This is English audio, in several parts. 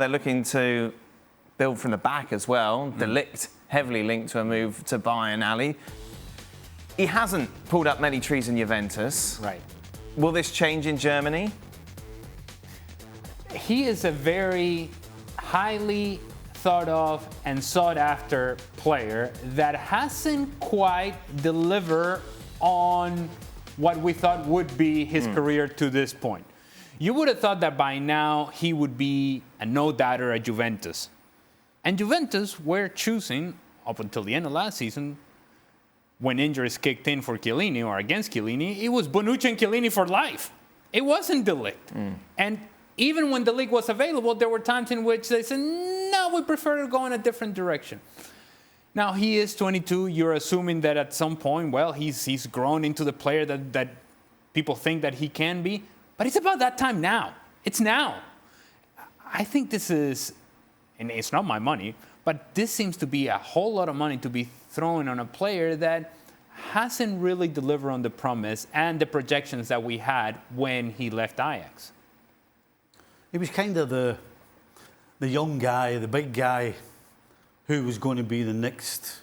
They're looking to build from the back as well. De Ligt heavily linked to a move to Bayern, Ali. He hasn't pulled up many trees in Juventus. Right. Will this change in Germany? He is a very highly thought of and sought after player that hasn't quite delivered on what we thought would be his career to this point. You would have thought that by now he would be a no-doubter at Juventus. And Juventus were choosing, up until the end of last season, when injuries kicked in for Chiellini or against Chiellini, it was Bonucci and Chiellini for life. It wasn't De Ligt. And even when De Ligt was available, there were times in which they said, no, we prefer to go in a different direction. Now, he is 22. You're assuming that at some point, well, he's grown into the player that people think that he can be. But it's about that time now. It's now. I think this is, and it's not my money, but this seems to be a whole lot of money to be thrown on a player that hasn't really delivered on the promise and the projections that we had when he left Ajax. He was kind of the young guy, the big guy, who was going to be the next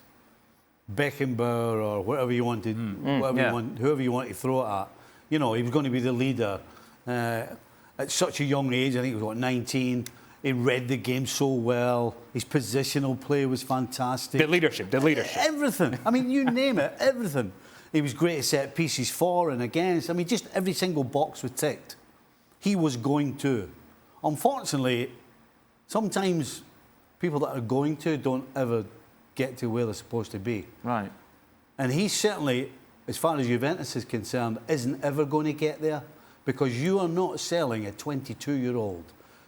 Beckenbauer or whatever you wanted, whoever you want to throw it at. You know, he was going to be the leader. At such a young age, I think he was, 19, he read the game so well. His positional play was fantastic. The leadership. Everything. I mean, you name it, everything. He was great at set pieces for and against. I mean, just every single box was ticked. He was going to. Unfortunately, sometimes people that are going to don't ever get to where they're supposed to be. Right. And he certainly, as far as Juventus is concerned, isn't ever going to get there, because you are not selling a 22-year-old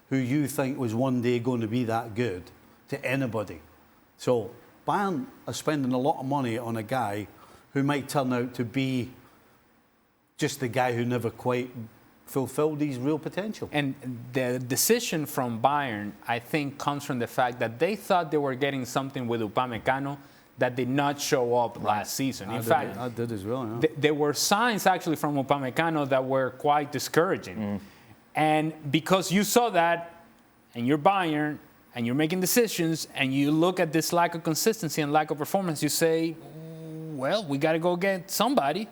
who you think was one day going to be that good to anybody. So Bayern are spending a lot of money on a guy who might turn out to be just the guy who never quite fulfilled his real potential. And the decision from Bayern, I think, comes from the fact that they thought they were getting something with Upamecano that did not show up last season. In fact, I did as well. Yeah. There were signs actually from Upamecano that were quite discouraging. And because you saw that, and you're Bayern, and you're making decisions, and you look at this lack of consistency and lack of performance, you say, well, we got to go get somebody.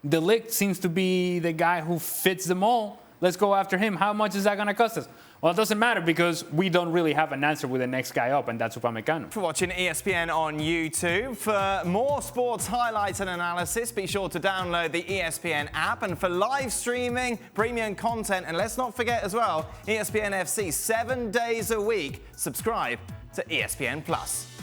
De Ligt seems to be the guy who fits them all. Let's go after him. How much is that going to cost us? Well, it doesn't matter, because we don't really have an answer with the next guy up, and that's Upamecano. For watching ESPN on YouTube. For more sports highlights and analysis, be sure to download the ESPN app. And for live streaming, premium content, and let's not forget as well, ESPN FC 7 days a week. Subscribe to ESPN+.